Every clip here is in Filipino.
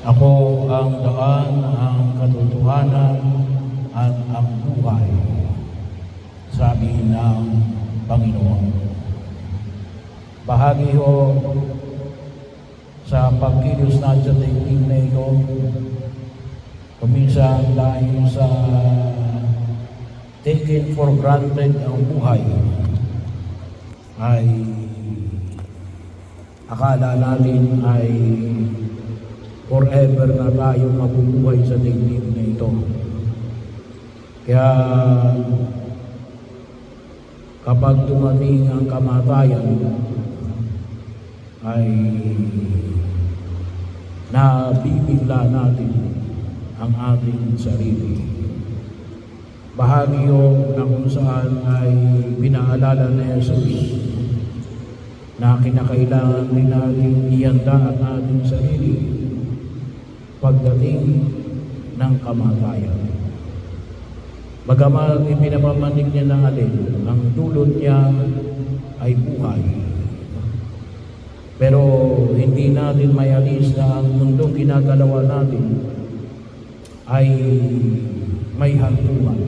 Ako ang daan, ang katotohanan, at ang buhay, sabi ng Panginoon. Bahagi ho sa pagkilos natin sa daigdig na ito, kuminsan dahil sa taken for granted ang buhay, ay akala natin ay forever na tayo mabubuhay sa daigdig na ito. Kaya kapag dumating ang kamatayan, ay nabibigla natin ang ating sarili. Bahagi yun na kung saan ay pinaalala ni Jesus na kinakailangan din natin ihanda ang ating sarili pagdating ng kamatayan. Bagamat ipinapamanig niya ng alin, ang dulot niya ay buhay. Pero hindi natin mayalis na ang mundong ginagalawa natin ay may hantungan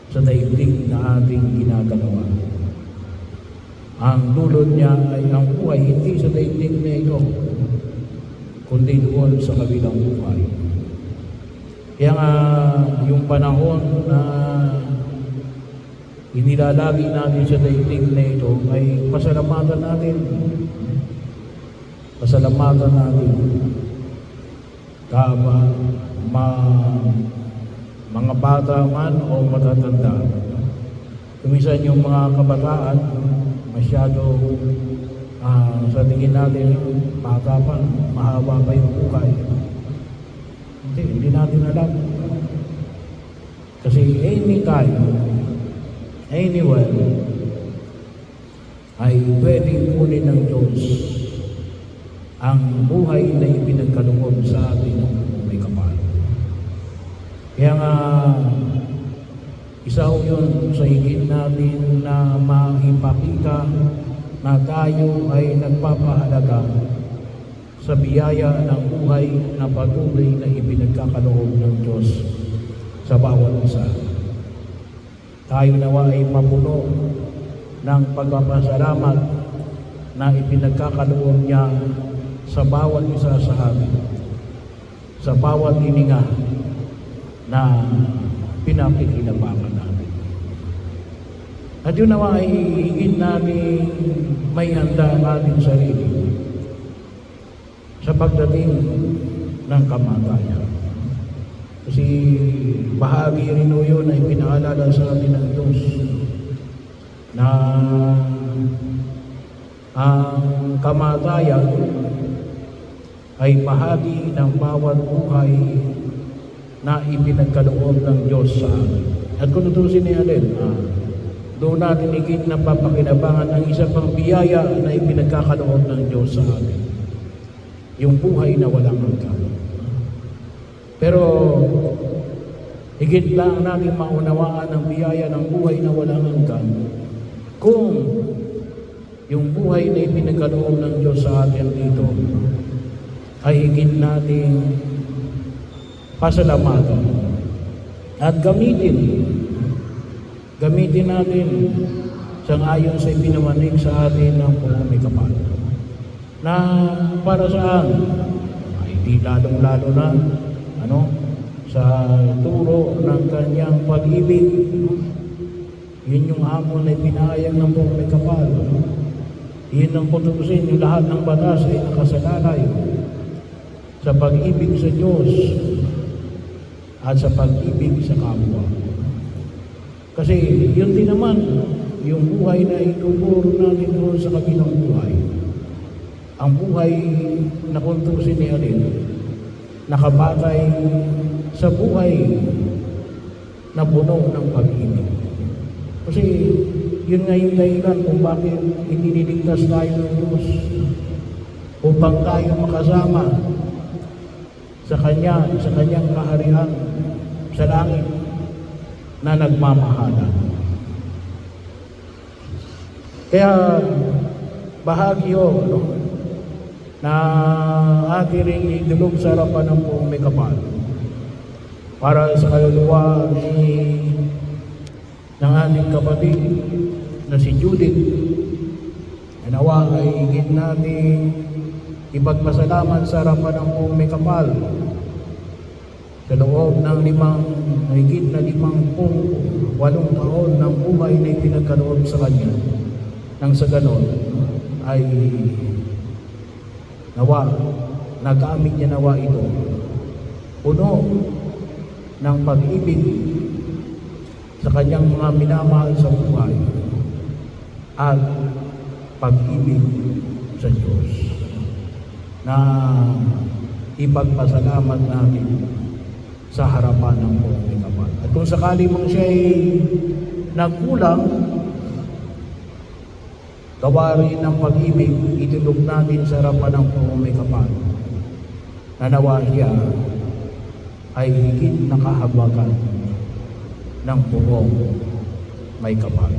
sa daigdig na ating ginagalawa. Ang dulot niya ay ang buhay, hindi sa daigdig na ito, kundi doon sa kabilang buhay. Kaya nga, yung panahon na inilalagi natin sa daigdig na ito ay pasalamatan natin. Pasalamatan natin. Mga bata man o matatanda. Kuminsan yung mga kabataan, masyado sa tingin natin, bata pa, mahaba pa yung buhay. Hindi natin alam. Kasi anytime, anywhere, ay pwedeng kunin ng Diyos ang buhay na ipinagkaloob sa atin ng may kapal. Kaya nga, isa yun sa higit natin na maipakita na tayo ay nagpapahalaga sa biyaya ng buhay na patuloy na ipinagkakaloob ng Diyos sa bawat isa. Tayo nawa ay mapuno ng pagpapasalamat na ipinagkakaloob niya sa bawat isa sa amin, sa bawat hininga na pinapikinabangan natin. At yun nawa ay higit namin may handa ang ating sarili sa pagdating ng kamatayan. Kasi bahagi rin yun ay pinaalala sa atin ng Diyos na ang kamatayan ay bahagi ng bawat buhay na ipinagkaloob ng Diyos sa atin. At kung tutusin niya din, doon natin higit na papakinabangan ang isa pang biyaya na ipinagkakaloob ng Diyos sa atin. Yung buhay na walang hanggan. Pero higit lang natin maunawaan ang biyaya ng buhay na walang hanggan kung yung buhay na ipinagkaloob ng Diyos sa atin dito ay higit nating pasalamatan at gamitin natin sang-ayon sa ipinamanig sa atin ng pumamikapal. Na para saan? Ay di lalong-lalo na sa turo ng kanyang pag-ibig. Yun yung hamon na pinahayag ng buong may kapal. Yun ang putusin, yung lahat ng batas ay nakasalalay sa pag-ibig sa Diyos at sa pag-ibig sa kapwa. Kasi yun din naman yung buhay na ituturo natin doon sa kabilang buhay. Ang buhay na kuntusin ni Alin, nakabatay sa buhay na puno ng pag-ibig. Kasi yun nga yung dahilan kung bakit iniligtas tayo ng Diyos upang tayo makasama sa kanyang kaharian sa langit na nagmamahalan. Kaya bahagi na ating ring idulog sa harapan ng poong may kapal para sa kaluluwa ng ating kapatid na si Judith. Nawa ay higit natin ipagpasalamat sa harapan ng poong may kapal sa loob ng higit na 58 taon ng buhay na ipinagkaloob sa kanya. Nang sa ganon ay nawa, nagamit niya nawa ito puno ng pag-ibig sa kanyang mga minamahal sa buhay at pag-ibig sa Diyos na ipagpasalamat natin sa harapan ng poong may kapal. At kung sakali mong siya ay nagkulang, gawa rin ng pag-ibig, itulog natin sa harapan ng poong may kapal na nawa siya ay higit na kahabagan ng poong may kapal.